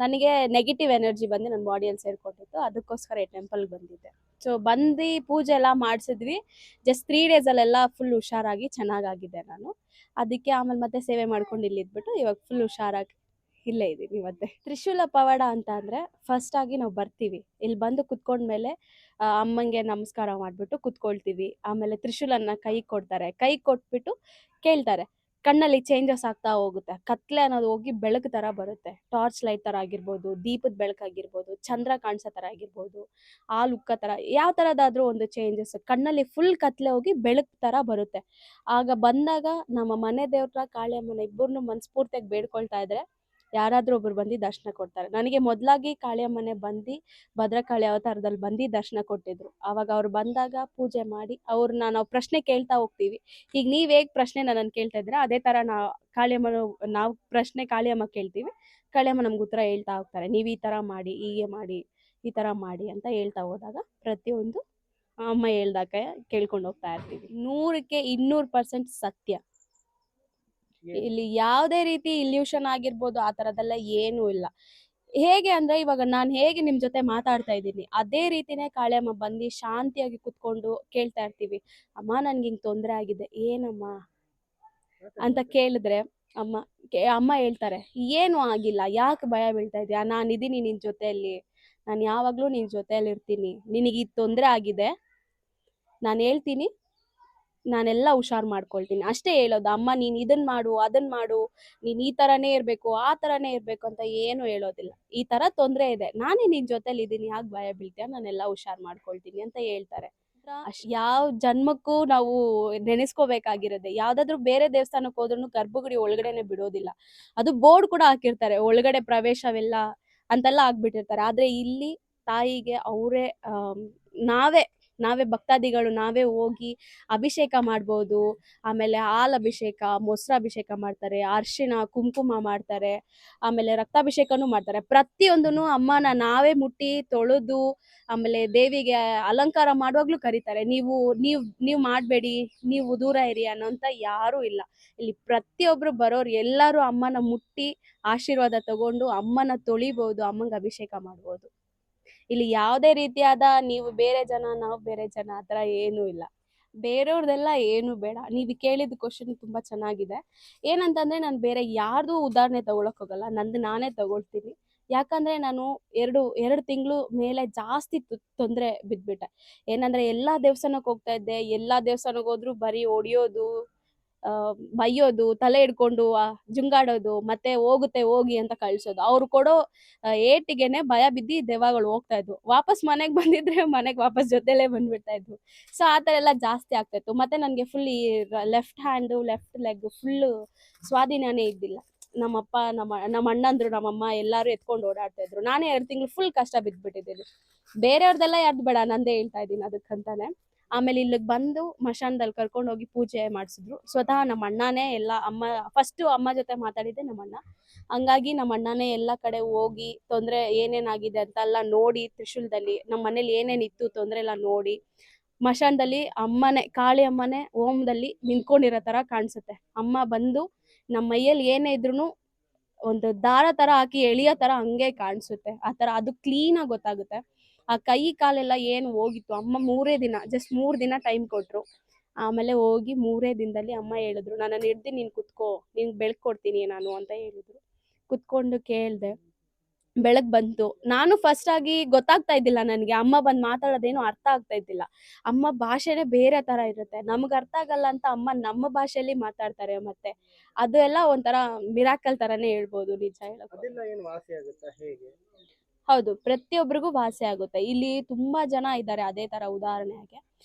ನನಗೆ negative energy ಬಂದು ನನ್ನ ಬಾಡಿಯಲ್ಲಿ ಸೇರ್ಕೊಂಡಿತ್ತು. ಅದಕ್ಕೋಸ್ಕರ ಈ ಟೆಂಪಲ್ಗೆ ಬಂದಿದ್ದೆ. ಸೊ ಬಂದು ಪೂಜೆ ಎಲ್ಲ ಮಾಡಿಸಿದ್ವಿ. ಜಸ್ಟ್ 3 ಡೇಸಲ್ಲೆಲ್ಲ ಫುಲ್ ಹುಷಾರಾಗಿ ಚೆನ್ನಾಗಾಗಿದ್ದೆ ನಾನು. ಅದಕ್ಕೆ ಆಮೇಲೆ ಮತ್ತೆ ಸೇವೆ ಮಾಡ್ಕೊಂಡು ಇಲ್ಲಿದ್ಬಿಟ್ಟು ಇವಾಗ ಫುಲ್ ಹುಷಾರಾಗಿ ಇಲ್ಲೇ ಇದ್ದೀನಿ ಮತ್ತೆ. ತ್ರಿಶೂಲ ಪವಾಡ ಅಂತ ಅಂದರೆ ಫಸ್ಟಾಗಿ ನಾವು ಬರ್ತೀವಿ. ಇಲ್ಲಿ ಬಂದು ಕುತ್ಕೊಂಡ್ಮೇಲೆ ಅಮ್ಮಂಗೆ ನಮಸ್ಕಾರ ಮಾಡಿಬಿಟ್ಟು ಕುತ್ಕೊಳ್ತೀವಿ. ಆಮೇಲೆ ತ್ರಿಶೂಲನ ಕೈಗೆ ಕೊಡ್ತಾರೆ. ಕೈಗೆ ಕೊಟ್ಬಿಟ್ಟು ಕೇಳ್ತಾರೆ. ಕಣ್ಣಲ್ಲಿ ಚೇಂಜಸ್ ಆಗ್ತಾ ಹೋಗುತ್ತೆ. ಕತ್ಲೆ ಅನ್ನೋದು ಹೋಗಿ ಬೆಳಕು ಥರ ಬರುತ್ತೆ. ಟಾರ್ಚ್ ಲೈಟ್ ಥರ ಆಗಿರ್ಬೋದು, ದೀಪದ ಬೆಳಕಾಗಿರ್ಬೋದು, ಚಂದ್ರ ಕಾಣಿಸೋ ಥರ ಆಗಿರ್ಬೋದು, ಹಾಲು ಉಕ್ಕೋ ಥರ ಯಾವ ಥರದಾದ್ರೂ ಒಂದು ಚೇಂಜಸ್. ಕಣ್ಣಲ್ಲಿ ಫುಲ್ ಕತ್ಲೆ ಹೋಗಿ ಬೆಳಕು ಥರ ಬರುತ್ತೆ. ಆಗ ಬಂದಾಗ ನಮ್ಮ ಮನೆ ದೇವ್ರ ಕಾಳಿಯಮ್ಮನ ಇಬ್ಬರನ್ನೂ ಮನಸ್ಫೂರ್ತಿಯಾಗಿ ಬೇಡ್ಕೊಳ್ತಾ ಇದ್ರೆ ಯಾರಾದರೂ ಒಬ್ರು ಬಂದು ದರ್ಶನ ಕೊಡ್ತಾರೆ. ನನಗೆ ಮೊದಲಾಗಿ ಕಾಳಿಯಮ್ಮನೆ ಬಂದು ಭದ್ರಕಾಳಿ ಅವತಾರದಲ್ಲಿ ಬಂದು ದರ್ಶನ ಕೊಟ್ಟಿದ್ರು. ಆವಾಗ ಅವ್ರು ಬಂದಾಗ ಪೂಜೆ ಮಾಡಿ ಅವ್ರನ್ನ ನಾವು ಪ್ರಶ್ನೆ ಕೇಳ್ತಾ ಹೋಗ್ತೀವಿ. ಈಗ ನೀವು ಹೇಗೆ ಪ್ರಶ್ನೆ ನನ್ನನ್ನು ಕೇಳ್ತಾ ಇದ್ರೆ ಅದೇ ಥರ ನಾವು ಪ್ರಶ್ನೆ ಕಾಳಿಯಮ್ಮ ಕೇಳ್ತೀವಿ. ಕಾಳಿಯಮ್ಮ ನಮ್ಗೆ ಉತ್ತರ ಹೇಳ್ತಾ ಹೋಗ್ತಾರೆ. ನೀವು ಈ ಥರ ಮಾಡಿ, ಹೀಗೆ ಮಾಡಿ, ಈ ಥರ ಮಾಡಿ ಅಂತ ಹೇಳ್ತಾ ಹೋದಾಗ ಪ್ರತಿಯೊಂದು ಅಮ್ಮ ಹೇಳ್ದಾಗ ಕೇಳ್ಕೊಂಡು ಹೋಗ್ತಾ ಇರ್ತೀವಿ. 100ಕ್ಕೆ 200% ಸತ್ಯ. ಇಲ್ಲಿ ಯಾವುದೇ ರೀತಿ ಇಲ್ಯೂಷನ್ ಆಗಿರ್ಬೋದು ಆ ಥರದ್ದೆಲ್ಲ ಏನೂ ಇಲ್ಲ. ಹೇಗೆ ಅಂದರೆ ಇವಾಗ ನಾನು ಹೇಗೆ ನಿಮ್ಮ ಜೊತೆ ಮಾತಾಡ್ತಾ ಇದ್ದೀನಿ ಅದೇ ರೀತಿನೇ ಕಾಳಿಯಮ್ಮ ಬಂದು ಶಾಂತಿಯಾಗಿ ಕುತ್ಕೊಂಡು ಕೇಳ್ತಾ ಇರ್ತೀವಿ. ಅಮ್ಮ ನನ್ಗೆ ಹಿಂಗೆ ತೊಂದರೆ ಆಗಿದೆ, ಏನಮ್ಮ ಅಂತ ಕೇಳಿದ್ರೆ ಅಮ್ಮ ಹೇಳ್ತಾರೆ, ಏನೂ ಆಗಿಲ್ಲ, ಯಾಕೆ ಭಯ ಬೀಳ್ತಾ ಇದೆಯಾ, ನಾನಿದ್ದೀನಿ ನಿನ್ನ ಜೊತೆಯಲ್ಲಿ, ನಾನು ಯಾವಾಗಲೂ ನಿನ್ನ ಜೊತೆಯಲ್ಲಿ ಇರ್ತೀನಿ, ನಿನಗೆ ಈ ತೊಂದರೆ ಆಗಿದೆ ನಾನು ಹೇಳ್ತೀನಿ, ನಾನೆಲ್ಲ ಹುಷಾರು ಮಾಡ್ಕೊಳ್ತೀನಿ ಅಷ್ಟೇ ಹೇಳೋದು. ಅಮ್ಮ ನೀನು ಇದನ್ನು ಮಾಡು, ಅದನ್ನು ಮಾಡು, ನೀನು ಈ ಥರನೇ ಇರಬೇಕು, ಆ ಥರನೇ ಇರಬೇಕು ಅಂತ ಏನೂ ಹೇಳೋದಿಲ್ಲ. ಈ ಥರ ತೊಂದರೆ ಇದೆ, ನಾನೇ ನಿನ್ನ ಜೊತೆಲಿ ಇದ್ದೀನಿ, ಯಾಕೆ ಭಯ ಬೀಳ್ತೀಯ, ನಾನೆಲ್ಲ ಹುಷಾರು ಮಾಡ್ಕೊಳ್ತೀನಿ ಅಂತ ಹೇಳ್ತಾರೆ. ಯಾವ ಜನ್ಮಕ್ಕೂ ನಾವು ನೆನೆಸ್ಕೋಬೇಕಾಗಿರೋದೆ. ಯಾವುದಾದ್ರೂ ಬೇರೆ ದೇವಸ್ಥಾನಕ್ಕೆ ಹೋದ್ರೂ ಗರ್ಭಗುಡಿ ಒಳಗಡೆನೆ ಬಿಡೋದಿಲ್ಲ. ಅದು ಬೋರ್ಡ್ ಕೂಡ ಹಾಕಿರ್ತಾರೆ, ಒಳಗಡೆ ಪ್ರವೇಶವಿಲ್ಲ ಅಂತೆಲ್ಲ ಹಾಕ್ಬಿಟ್ಟಿರ್ತಾರೆ. ಆದರೆ ಇಲ್ಲಿ ತಾಯಿಗೆ ಅವರೇ ನಾವೇ ಭಕ್ತಾದಿಗಳು ನಾವೇ ಹೋಗಿ ಅಭಿಷೇಕ ಮಾಡ್ಬೋದು. ಆಮೇಲೆ ಹಾಲು ಅಭಿಷೇಕ, ಮೊಸರು ಅಭಿಷೇಕ ಮಾಡ್ತಾರೆ, ಅರಿಶಿಣ ಕುಂಕುಮ ಮಾಡ್ತಾರೆ, ಆಮೇಲೆ ರಕ್ತಾಭಿಷೇಕನೂ ಮಾಡ್ತಾರೆ. ಪ್ರತಿಯೊಂದೂ ಅಮ್ಮನ ನಾವೇ ಮುಟ್ಟಿ ತೊಳೆದು ಆಮೇಲೆ ದೇವಿಗೆ ಅಲಂಕಾರ ಮಾಡುವಾಗ್ಲೂ ಕರೀತಾರೆ. ನೀವು ಮಾಡಬೇಡಿ, ನೀವು ದೂರ ಇರಿ ಅನ್ನೋಂಥ ಯಾರೂ ಇಲ್ಲ. ಇಲ್ಲಿ ಪ್ರತಿಯೊಬ್ಬರು ಬರೋರು ಎಲ್ಲರೂ ಅಮ್ಮನ ಮುಟ್ಟಿ ಆಶೀರ್ವಾದ ತಗೊಂಡು ಅಮ್ಮನ ತೊಳಿಬೋದು, ಅಮ್ಮಂಗೆ ಅಭಿಷೇಕ ಮಾಡ್ಬೋದು. ಇಲ್ಲಿ ಯಾವುದೇ ರೀತಿಯಾದ ನೀವು ಬೇರೆ ಜನ ನಾವು ಬೇರೆ ಜನ ಆ ಥರ ಏನೂ ಇಲ್ಲ. ಬೇರೆಯವ್ರದ್ದೆಲ್ಲ ಏನು ಬೇಡ. ನೀವು ಕೇಳಿದ ಕ್ವಶನ್ ತುಂಬ ಚೆನ್ನಾಗಿದೆ. ಏನಂತಂದರೆ ನಾನು ಬೇರೆ ಯಾರ್ದು ಉದಾಹರಣೆ ತಗೊಳಕ್ ಹೋಗಲ್ಲ, ನಂದು ನಾನೇ ತಗೊಳ್ತೀನಿ. ಯಾಕಂದರೆ ನಾನು ಎರಡು ತಿಂಗಳು ಮೇಲೆ ಜಾಸ್ತಿ ತೊಂದರೆ ಬಿದ್ದುಬಿಟ್ಟೆ. ಏನಂದರೆ ಎಲ್ಲ ದೇವಸ್ಥಾನಕ್ಕೆ ಹೋಗ್ತಾ ಇದ್ದೆ, ಎಲ್ಲ ದೇವಸ್ಥಾನಕ್ಕೆ ಹೋದ್ರೂ ಬರೀ ಹೊಡಿಯೋದು, ಬೈಯೋದು, ತಲೆ ಹಿಡ್ಕೊಂಡು ಜುಂಗಾಡೋದು, ಮತ್ತೆ ಹೋಗುತ್ತೆ ಹೋಗಿ ಅಂತ ಕಳಿಸೋದು. ಅವ್ರು ಕೊಡೋ ಏಟಿಗೆನೆ ಭಯ ಬಿದ್ದು ದೆವ್ವಗಳು ಹೋಗ್ತಾ ಇದ್ವು. ವಾಪಸ್ ಮನೆಗೆ ಬಂದಿದ್ರೆ ಮನೆಗೆ ವಾಪಸ್ ಜೊತೆಲೇ ಬಂದ್ಬಿಡ್ತಾ ಇದ್ವು. ಸೊ ಆ ಥರ ಎಲ್ಲ ಜಾಸ್ತಿ ಆಗ್ತಾ ಇತ್ತು. ಮತ್ತು ನನಗೆ ಫುಲ್ ಈ left hand left leg full ಸ್ವಾಧೀನನೇ ಇದ್ದಿಲ್ಲ. ನಮ್ಮಪ್ಪ ನಮ್ಮ ಅಣ್ಣಂದ್ರು ನಮ್ಮಮ್ಮ ಎಲ್ಲರೂ ಎತ್ಕೊಂಡು ಓಡಾಡ್ತಾ ಇದ್ರು. ನಾನೇ 2 ತಿಂಗಳು ಫುಲ್ ಕಷ್ಟ ಬಿದ್ದುಬಿಟ್ಟಿದ್ದೀನಿ. ಬೇರೆಯವ್ರದ್ದೆಲ್ಲ ಯಾರ್ದು ಬೇಡ, ನಂದೇ ಹೇಳ್ತಾ ಇದ್ದೀನಿ ಅದಕ್ಕಂತಾನೆ. ಆಮೇಲೆ ಇಲ್ಲಿಗೆ ಬಂದು ಮಶಾನದಲ್ಲಿ ಕರ್ಕೊಂಡು ಹೋಗಿ ಪೂಜೆ ಮಾಡಿಸಿದ್ರು. ಸ್ವತಃ ನಮ್ಮ ಅಣ್ಣನೇ ಎಲ್ಲ ಫಸ್ಟು ಅಮ್ಮ ಜೊತೆ ಮಾತಾಡಿದ್ದೆ ನಮ್ಮ ಅಣ್ಣ. ಹಂಗಾಗಿ ನಮ್ಮ ಅಣ್ಣನೇ ಎಲ್ಲ ಕಡೆ ಹೋಗಿ ತೊಂದರೆ ಏನೇನಾಗಿದೆ ಅಂತೆಲ್ಲ ನೋಡಿ, ತ್ರಿಶೂಲದಲ್ಲಿ ನಮ್ಮ ಮನೇಲಿ ಏನೇನಿತ್ತು ತೊಂದರೆ ಎಲ್ಲ ನೋಡಿ, ಮಶಾನದಲ್ಲಿ ಕಾಳಿ ಅಮ್ಮನೇ ಹೋಮದಲ್ಲಿ ನಿಂತ್ಕೊಂಡಿರೋ ಥರ ಕಾಣಿಸುತ್ತೆ. ಅಮ್ಮ ಬಂದು ನಮ್ಮ ಮೈಯಲ್ಲಿ ಏನೇ ಇದ್ರೂ ಒಂದು ದಾರ ಥರ ಹಾಕಿ ಎಳೆಯೋ ಥರ ಹಂಗೆ ಕಾಣಿಸುತ್ತೆ. ಆ ಥರ ಅದು ಕ್ಲೀನಾಗಿ ಗೊತ್ತಾಗುತ್ತೆ. ಆ ಕೈ ಕಾಲೆಲ್ಲ ಏನು ಹೋಗಿತ್ತು, ಅಮ್ಮ 3 ದಿನ ಜಸ್ಟ್ 3 ದಿನ ಟೈಮ್ ಕೊಟ್ಟರು. ಆಮೇಲೆ ಹೋಗಿ 3 ದಿನದಲ್ಲಿ ಅಮ್ಮ ಹೇಳಿದ್ರು, ನನ್ನನ್ನು ಹಿಡ್ದು ನೀನು ಕುತ್ಕೋ, ನಿನ್ಗೆ ಬೆಳಕು ಕೊಡ್ತೀನಿ ನಾನು ಅಂತ ಹೇಳಿದ್ರು. ಕುತ್ಕೊಂಡು ಕೇಳಿದೆ, ಬೆಳಕು ಬಂತು. ನಾನು ಫಸ್ಟಾಗಿ ಗೊತ್ತಾಗ್ತಾ ಇದ್ದಿಲ್ಲ ನನಗೆ, ಅಮ್ಮ ಬಂದು ಮಾತಾಡೋದೇನು ಅರ್ಥ ಆಗ್ತಾ ಇದ್ದಿಲ್ಲ. ಅಮ್ಮ ಭಾಷೆನೇ ಬೇರೆ ಥರ ಇರುತ್ತೆ, ನಮ್ಗೆ ಅರ್ಥ ಆಗಲ್ಲ ಅಂತ ಅಮ್ಮ ನಮ್ಮ ಭಾಷೆಯಲ್ಲಿ ಮಾತಾಡ್ತಾರೆ. ಮತ್ತೆ ಅದು ಎಲ್ಲ ಒಂಥರ ಮಿರಾಕಲ್ ಥರನೇ ಹೇಳ್ಬೋದು ನಿಜ ಹೇಳೋಕೆ. ಹೌದು, ಪ್ರತಿಯೊಬ್ಬರಿಗೂ ವಾಸಿ ಆಗುತ್ತೆ. ಇಲ್ಲಿ ತುಂಬಾ ಜನ ಇದ್ದಾರೆ ಅದೇ ತರ ಉದಾಹರಣೆಗೆ.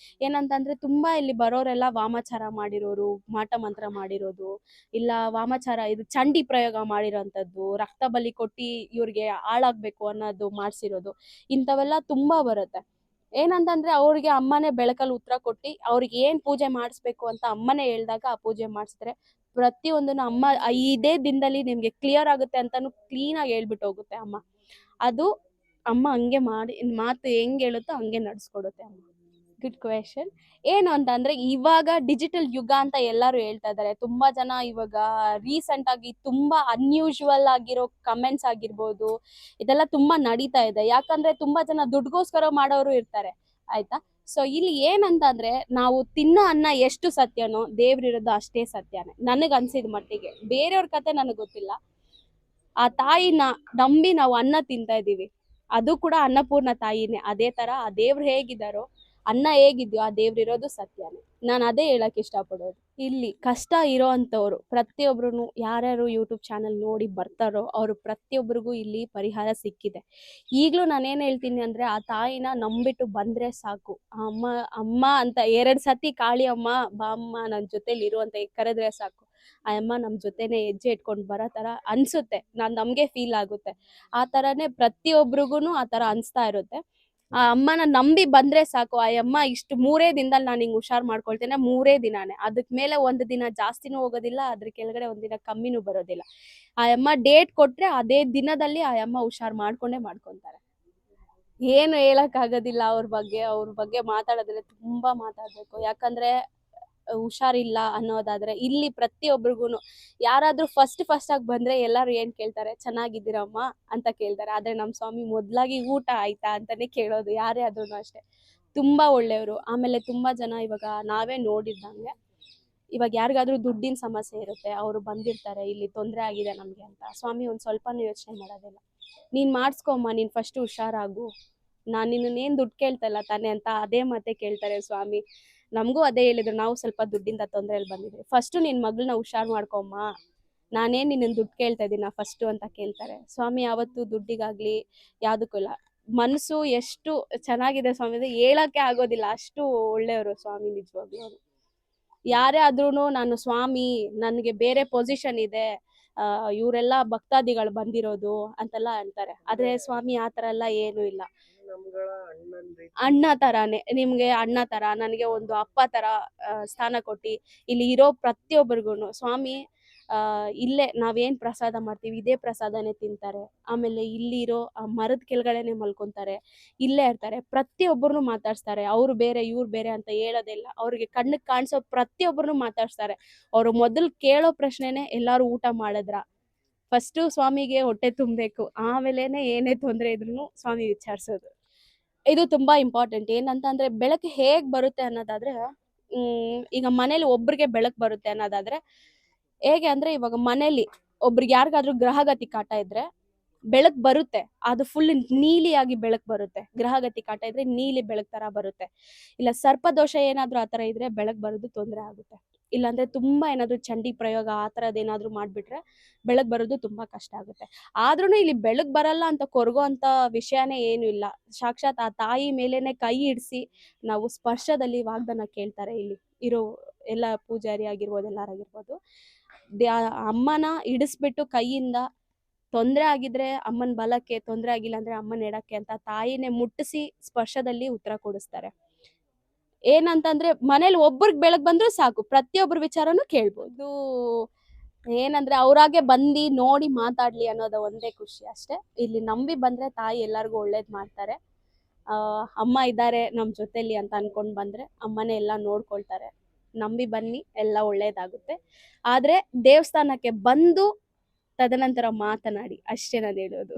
ಏನಂತಂದ್ರೆ ತುಂಬಾ ಇಲ್ಲಿ ಬರೋರೆಲ್ಲ ವಾಮಾಚಾರ ಮಾಡಿರೋರು, ಮಾಟ ಮಂತ್ರ ಮಾಡಿರೋದು, ಇಲ್ಲ ವಾಮಾಚಾರ ಇದು ಚಂಡಿ ಪ್ರಯೋಗ ಮಾಡಿರೋಂಥದ್ದು, ರಕ್ತ ಬಲಿ ಕೊಟ್ಟು ಇವ್ರಿಗೆ ಹಾಳಾಗ್ಬೇಕು ಅನ್ನೋದು ಮಾಡಿಸಿರೋದು, ಇಂಥವೆಲ್ಲ ತುಂಬಾ ಬರುತ್ತೆ. ಏನಂತಂದ್ರೆ ಅವ್ರಿಗೆ ಅಮ್ಮನೇ ಬೆಳಕಲ್ಲಿ ಉತ್ತರ ಕೊಟ್ಟು ಅವ್ರಿಗೆ ಏನ್ ಪೂಜೆ ಮಾಡಿಸ್ಬೇಕು ಅಂತ ಅಮ್ಮನೇ ಹೇಳ್ದಾಗ ಆ ಪೂಜೆ ಮಾಡಿಸಿದ್ರೆ ಪ್ರತಿಯೊಂದನ್ನು ಅಮ್ಮ ಇದೇ ದಿನದಲ್ಲಿ ನಿಮ್ಗೆ ಕ್ಲಿಯರ್ ಆಗುತ್ತೆ ಅಂತಾನು ಕ್ಲೀನಾಗಿ ಹೇಳ್ಬಿಟ್ಟು ಹೋಗುತ್ತೆ ಅಮ್ಮ. ಅದು ಅಮ್ಮ ಹಂಗೆ ಮಾಡಿ ಮಾತು ಹೆಂಗೆ ಹೇಳುತ್ತೋ ಹಂಗೆ ನಡೆಸ್ಕೊಡುತ್ತೆ ಅಮ್ಮ. Good question. ಏನು ಅಂತ ಅಂದ್ರೆ ಇವಾಗ ಡಿಜಿಟಲ್ ಯುಗ ಅಂತ ಎಲ್ಲರೂ ಹೇಳ್ತಾ ಇದ್ದಾರೆ. ತುಂಬಾ ಜನ ಇವಾಗ ರೀಸೆಂಟ್ ಆಗಿ ತುಂಬಾ ಅನ್ಯೂಶುವಲ್ ಆಗಿರೋ ಕಮೆಂಟ್ಸ್ ಆಗಿರ್ಬೋದು, ಇದೆಲ್ಲ ತುಂಬಾ ನಡೀತಾ ಇದೆ. ಯಾಕಂದ್ರೆ ತುಂಬಾ ಜನ ದುಡ್ಗೋಸ್ಕರ ಮಾಡೋರು ಇರ್ತಾರೆ, ಆಯ್ತಾ. ಸೊ ಇಲ್ಲಿ ಏನಂತ ಅಂದ್ರೆ, ನಾವು ತಿನ್ನೋ ಅನ್ನ ಎಷ್ಟು ಸತ್ಯನೋ ದೇವ್ರಿರೋದು ಅಷ್ಟೇ ಸತ್ಯನೇ, ನನಗ್ ಅನ್ಸಿದ ಮಟ್ಟಿಗೆ. ಬೇರೆಯವ್ರ ಕತೆ ನನಗ್ ಗೊತ್ತಿಲ್ಲ. ಆ ತಾಯಿನ ನಂಬಿ ನಾವು ಅನ್ನ ತಿಂತಾ ಇದೀವಿ, ಅದು ಕೂಡ ಅನ್ನಪೂರ್ಣ ತಾಯಿನೇ. ಅದೇ ತರ ಆ ದೇವ್ರು ಹೇಗಿದಾರೋ, ಅನ್ನ ಹೇಗಿದ್ಯೋ, ಆ ದೇವ್ರು ಇರೋದು ಸತ್ಯನೇ. ನಾನು ಅದೇ ಹೇಳಕ್ ಇಷ್ಟಪಡೋದು. ಇಲ್ಲಿ ಕಷ್ಟ ಇರೋ ಅಂಥವ್ರು ಪ್ರತಿಯೊಬ್ರು, ಯಾರ್ಯಾರು ಯೂಟ್ಯೂಬ್ ಚಾನಲ್ ನೋಡಿ ಬರ್ತಾರೋ ಅವ್ರು ಪ್ರತಿಯೊಬ್ಬರಿಗೂ ಇಲ್ಲಿ ಪರಿಹಾರ ಸಿಕ್ಕಿದೆ. ಈಗಲೂ ನಾನೇನು ಹೇಳ್ತೀನಿ ಅಂದ್ರೆ, ಆ ತಾಯಿನ ನಂಬಿಟ್ಟು ಬಂದ್ರೆ ಸಾಕು. ಆ ಅಮ್ಮ ಅಮ್ಮ ಅಂತ 2 ಸತಿ ಕಾಳಿ ಅಮ್ಮ ಬಾ ಅಮ್ಮ ನನ್ನ ಜೊತೆಲಿ ಇರು ಅಂತ ಕರೆದ್ರೆ ಸಾಕು, ಆ ಅಮ್ಮ ನಮ್ಮ ಜೊತೆನೆ ಹೆಜ್ಜೆ ಇಟ್ಕೊಂಡು ಬರೋ ತರ ಅನ್ಸುತ್ತೆ. ನಮ್ಗೆ ಫೀಲ್ ಆಗುತ್ತೆ. ಆ ತರನೇ ಪ್ರತಿಯೊಬ್ರಿಗೂನು ಆ ತರ ಅನ್ಸ್ತಾ ಇರುತ್ತೆ. ಆ ಅಮ್ಮನ ನಂಬಿ ಬಂದ್ರೆ ಸಾಕು, ಆ ಅಮ್ಮ ಇಷ್ಟು 3 ದಿನದಲ್ಲಿ ನಾನು ಹಿಂಗ್ ಹುಷಾರ್ ಮಾಡ್ಕೊಳ್ತೇನೆ, 3 ದಿನಾನೇ. ಅದಕ್ ಮೇಲೆ 1 ದಿನ ಜಾಸ್ತಿನೂ ಹೋಗೋದಿಲ್ಲ, ಅದ್ರ ಕೆಳಗಡೆ 1 ದಿನ ಕಮ್ಮಿನೂ ಬರೋದಿಲ್ಲ. ಆ ಅಮ್ಮ ಡೇಟ್ ಕೊಟ್ರೆ ಅದೇ ದಿನದಲ್ಲಿ ಆ ಅಮ್ಮ ಹುಷಾರ್ ಮಾಡ್ಕೊಂಡೇ ಮಾಡ್ಕೊಂತಾರೆ. ಏನು ಹೇಳಕ್ ಆಗೋದಿಲ್ಲ ಅವ್ರ ಬಗ್ಗೆ ಮಾತಾಡೋದ್ರೆ ತುಂಬಾ ಮಾತಾಡ್ಬೇಕು. ಯಾಕಂದ್ರೆ ಹುಷಾರಿಲ್ಲ ಅನ್ನೋದಾದ್ರೆ ಇಲ್ಲಿ ಪ್ರತಿಯೊಬ್ಬರಿಗೂನು ಯಾರಾದ್ರೂ ಫಸ್ಟ್ ಆಗಿ ಬಂದ್ರೆ ಎಲ್ಲಾರು ಏನ್ ಕೇಳ್ತಾರೆ, ಚೆನ್ನಾಗಿದ್ದೀರಮ್ಮ ಅಂತ ಕೇಳ್ತಾರೆ. ಆದ್ರೆ ನಮ್ ಸ್ವಾಮಿ ಮೊದ್ಲಾಗಿ ಊಟ ಆಯ್ತಾ ಅಂತಾನೆ ಕೇಳೋದು, ಯಾರೇ ಆದ್ರೂ ಅಷ್ಟೇ. ತುಂಬಾ ಒಳ್ಳೆಯವರು. ಆಮೇಲೆ ತುಂಬಾ ಜನ ಇವಾಗ ನಾವೇ ನೋಡಿದ್ದಂಗೆ, ಇವಾಗ ಯಾರಿಗಾದ್ರೂ ದುಡ್ಡಿನ ಸಮಸ್ಯೆ ಇರುತ್ತೆ, ಅವರು ಬಂದಿರ್ತಾರೆ, ಇಲ್ಲಿ ತೊಂದರೆ ಆಗಿದೆ ನಮ್ಗೆ ಅಂತ. ಸ್ವಾಮಿ ಒಂದ್ ಸ್ವಲ್ಪನೂ ಯೋಚನೆ ಮಾಡೋದಿಲ್ಲ, ನೀನ್ ಮಾಡ್ಸ್ಕೊಮ್ಮ, ನೀನ್ ಫಸ್ಟ್ ಹುಷಾರಾಗು, ನಾನ್ ನಿನ್ನೇನ್ ದುಡ್ಡು ಕೇಳ್ತಾ ಇಲ್ಲ ತಾನೆ ಅಂತ ಅದೇ ಮಾತೆ ಕೇಳ್ತಾರೆ ಸ್ವಾಮಿ. ನಮಗೂ ಅದೇ ಹೇಳಿದ್ರು, ನಾವು ಸ್ವಲ್ಪ ದುಡ್ಡಿಂದ ತೊಂದರೆಯಲ್ಲಿ ಬಂದಿದ್ವಿ. ಫಸ್ಟ್ ನಿನ್ ಮಗಳನ್ನ ಹುಷಾರ್ ಮಾಡ್ಕೊಮ್ಮ, ನಾನೇನ್ ನಿನ್ನ ದುಡ್ಡು ಕೇಳ್ತಾ ಇದೀನ ಫಸ್ಟ್ ಅಂತ ಕೇಳ್ತಾರೆ ಸ್ವಾಮಿ. ಯಾವತ್ತು ದುಡ್ಡಿಗಾಗ್ಲಿ ಯಾವ್ದಕ್ಕೂ ಇಲ್ಲ. ಮನಸ್ಸು ಎಷ್ಟು ಚೆನ್ನಾಗಿದೆ ಸ್ವಾಮಿ ಅಂದ್ರೆ ಹೇಳಕ್ಕೆ ಆಗೋದಿಲ್ಲ, ಅಷ್ಟು ಒಳ್ಳೆಯವರು ಸ್ವಾಮಿ ನಿಜವಾಗ್ಲೂ. ಯಾರೇ ಆದ್ರೂನು ನಾನು ಸ್ವಾಮಿ, ನನಗೆ ಬೇರೆ ಪೊಸಿಷನ್ ಇದೆ, ಇವರೆಲ್ಲ ಭಕ್ತಾದಿಗಳು ಬಂದಿರೋದು ಅಂತೆಲ್ಲ ಹೇಳ್ತಾರೆ. ಆದ್ರೆ ಸ್ವಾಮಿ ಆ ತರ ಎಲ್ಲ ಏನು ಇಲ್ಲ. ಅಣ್ಣ ತರಾನೇ, ನಿಮ್ಗೆ ಅಣ್ಣ ತರ, ನನಗೆ ಒಂದು ಅಪ್ಪ ತರ ಸ್ಥಾನ ಕೊಟ್ಟು ಇಲ್ಲಿ ಇರೋ ಪ್ರತಿಯೊಬ್ಬರಿಗೂ ಸ್ವಾಮಿ ಇಲ್ಲೇ ನಾವೇನ್ ಪ್ರಸಾದ ಮಾಡ್ತೀವಿ ಇದೇ ಪ್ರಸಾದನೇ ತಿಂತಾರೆ. ಆಮೇಲೆ ಇಲ್ಲಿ ಇರೋ ಮರದ ಕೆಳಗಡೆನೆ ಮಲ್ಕೊಂತಾರೆ, ಇಲ್ಲೇ ಇರ್ತಾರೆ, ಪ್ರತಿಯೊಬ್ಬರನ್ನು ಮಾತಾಡ್ಸ್ತಾರೆ. ಅವ್ರು ಬೇರೆ ಇವ್ರು ಬೇರೆ ಅಂತ ಹೇಳೋದಿಲ್ಲ. ಅವ್ರಿಗೆ ಕಣ್ಣಿಗೆ ಕಾಣಿಸೋ ಪ್ರತಿಯೊಬ್ಬರನ್ನು ಮಾತಾಡ್ಸ್ತಾರೆ. ಅವ್ರು ಮೊದಲು ಕೇಳೋ ಪ್ರಶ್ನೆನೆ, ಎಲ್ಲಾರು ಊಟ ಮಾಡಿದ್ರ? ಫಸ್ಟ್ ಸ್ವಾಮಿಗೆ ಹೊಟ್ಟೆ ತುಂಬಬೇಕು, ಆಮೇಲೆನೆ ಏನೇ ತೊಂದರೆ ಇದ್ರು ಸ್ವಾಮಿ ವಿಚಾರಿಸೋದು. ಇದು ತುಂಬಾ ಇಂಪಾರ್ಟೆಂಟ್. ಏನಂತ ಅಂದ್ರೆ, ಬೆಳಕು ಹೇಗ್ ಬರುತ್ತೆ ಅನ್ನೋದಾದ್ರೆ, ಈಗ ಮನೇಲಿ ಒಬ್ರಿಗೆ ಬೆಳಕು ಬರುತ್ತೆ ಅನ್ನೋದಾದ್ರೆ ಹೇಗೆ ಅಂದ್ರೆ, ಇವಾಗ ಮನೇಲಿ ಒಬ್ರಿಗೆ ಯಾರಿಗಾದ್ರೂ ಗ್ರಹಗತಿ ಕಾಟ ಇದ್ರೆ ಬೆಳಕ್ ಬರುತ್ತೆ, ಅದು ಫುಲ್ ನೀಲಿಯಾಗಿ ಬೆಳಕ್ ಬರುತ್ತೆ. ಗ್ರಹಗತಿ ಕಾಟ ಇದ್ರೆ ನೀಲಿ ಬೆಳಕ್ ತರ ಬರುತ್ತೆ. ಇಲ್ಲ ಸರ್ಪದೋಷ ಏನಾದ್ರೂ ಆತರ ಇದ್ರೆ ಬೆಳಕ್ ಬರೋದು ತೊಂದರೆ ಆಗುತ್ತೆ. ಇಲ್ಲಾಂದ್ರೆ ತುಂಬಾ ಏನಾದ್ರು ಚಂಡಿ ಪ್ರಯೋಗ ಆ ತರದ್ ಏನಾದ್ರು ಮಾಡ್ಬಿಟ್ರೆ ಬೆಳಕ್ ಬರೋದು ತುಂಬಾ ಕಷ್ಟ ಆಗುತ್ತೆ. ಆದ್ರೂನು ಇಲ್ಲಿ ಬೆಳಕ್ ಬರಲ್ಲ ಅಂತ ಕೊರಗೋ ಅಂತ ವಿಷಯನೇ ಏನು ಇಲ್ಲ. ಸಾಕ್ಷಾತ್ ಆ ತಾಯಿ ಮೇಲೇನೆ ಕೈ ಇಡ್ಸಿ ನಾವು ಸ್ಪರ್ಶದಲ್ಲಿ ವಾಗ್ದಾನ ಕೇಳ್ತಾರೆ ಇಲ್ಲಿ ಇರೋ ಎಲ್ಲ ಪೂಜಾರಿ ಆಗಿರ್ಬೋದು, ಎಲ್ಲಾರಾಗಿರ್ಬೋದು. ಅಮ್ಮನ ಇಡಿಸ್ಬಿಟ್ಟು ಕೈಯಿಂದ ತೊಂದರೆ ಆಗಿದ್ರೆ ಅಮ್ಮನ ಬಲಕ್ಕೆ, ತೊಂದರೆ ಆಗಿಲ್ಲ ಅಂದ್ರೆ ಅಮ್ಮನ ಎಡಕ್ಕೆ ಅಂತ ತಾಯಿನೇ ಮುಟ್ಟಿಸಿ ಸ್ಪರ್ಶದಲ್ಲಿ ಉತ್ತರ ಕೊಡಿಸ್ತಾರೆ. ಏನಂತಂದ್ರೆ, ಮನೇಲಿ ಒಬ್ರಿಗೆ ಬೆಳಗ್ ಬಂದ್ರೆ ಸಾಕು, ಪ್ರತಿಯೊಬ್ಬರ ವಿಚಾರನೂ ಕೇಳ್ಬೋದು. ಏನಂದ್ರೆ ಅವ್ರಾಗೆ ಬಂದು ನೋಡಿ ಮಾತಾಡ್ಲಿ ಅನ್ನೋದು ಒಂದೇ ಖುಷಿ ಅಷ್ಟೇ. ಇಲ್ಲಿ ನಂಬಿ ಬಂದ್ರೆ ತಾಯಿ ಎಲ್ಲರಿಗೂ ಒಳ್ಳೇದ್ ಮಾಡ್ತಾರೆ. ಅಮ್ಮ ಇದ್ದಾರೆ ನಮ್ ಜೊತೆಲಿ ಅಂತ ಅನ್ಕೊಂಡ್ ಬಂದ್ರೆ ಅಮ್ಮನೇ ಎಲ್ಲ ನೋಡ್ಕೊಳ್ತಾರೆ. ನಂಬಿ ಬನ್ನಿ, ಎಲ್ಲ ಒಳ್ಳೇದಾಗುತ್ತೆ. ಆದ್ರೆ ದೇವಸ್ಥಾನಕ್ಕೆ ಬಂದು ತದನಂತರ ಮಾತನಾಡಿ, ಅಷ್ಟೇ ನಾನು ಹೇಳೋದು.